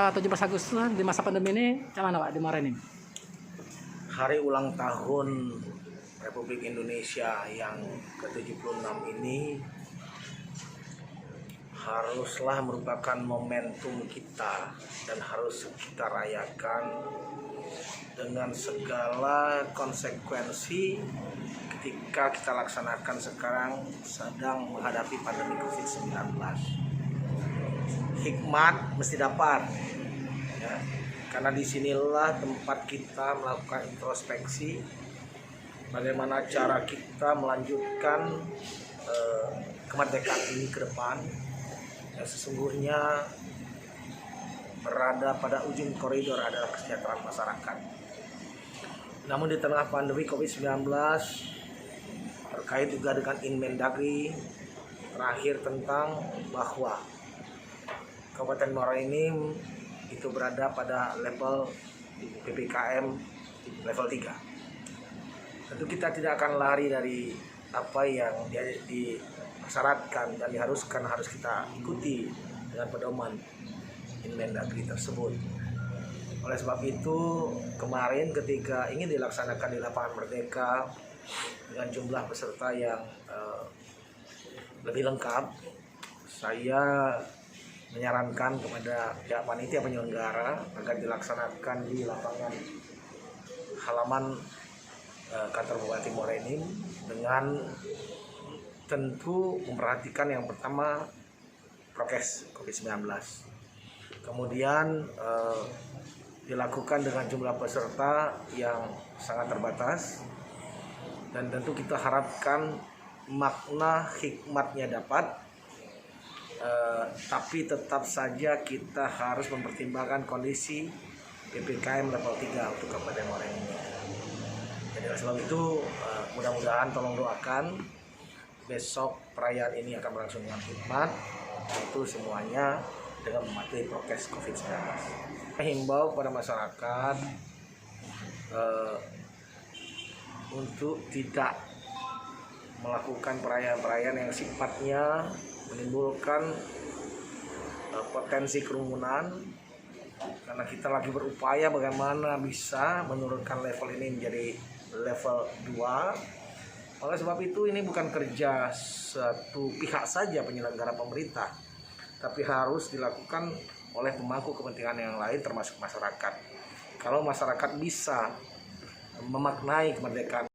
17 Agustus di masa pandemi ini, gimana Pak dimarahin ini? Hari ulang tahun Republik Indonesia yang ke-76 ini haruslah merupakan momentum kita dan harus kita rayakan dengan segala konsekuensi ketika kita laksanakan sekarang sedang menghadapi pandemi COVID-19. Hikmat mesti dapat, ya, karena disinilah tempat kita melakukan introspeksi bagaimana cara kita melanjutkan kemerdekaan ini ke depan. Ya, sesungguhnya berada pada ujung koridor adalah kesejahteraan masyarakat. Namun di tengah pandemi COVID-19 terkait juga dengan Inmendagri terakhir tentang bahwa Kabupaten Muara Enim itu berada pada level PPKM level 3. Tentu kita tidak akan lari dari apa yang disyaratkan dan diharuskan, harus kita ikuti dengan pedoman Inmendagri tersebut. Oleh sebab itu, kemarin ketika ingin dilaksanakan di Lapangan Merdeka dengan jumlah peserta yang lebih lengkap, saya menyarankan kepada pihak panitia penyelenggara agar dilaksanakan di lapangan halaman kantor Bupati Muara Enim dengan tentu memperhatikan yang pertama prokes COVID-19. Kemudian dilakukan dengan jumlah peserta yang sangat terbatas dan tentu kita harapkan makna hikmatnya dapat. Tapi tetap saja kita harus mempertimbangkan kondisi PPKM level 3 untuk Kabupaten Muara Enim. Jadi oleh sebab itu mudah-mudahan tolong doakan besok perayaan ini akan berlangsung dengan hikmat, itu semuanya dengan mematuhi prokes COVID-19. Himbau kepada masyarakat untuk tidak melakukan perayaan-perayaan yang sifatnya menimbulkan potensi kerumunan, karena kita lagi berupaya bagaimana bisa menurunkan level ini menjadi level 2. Oleh sebab itu ini bukan kerja satu pihak saja penyelenggara pemerintah, tapi harus dilakukan oleh pemangku kepentingan yang lain termasuk masyarakat. Kalau masyarakat bisa memaknai kemerdekaan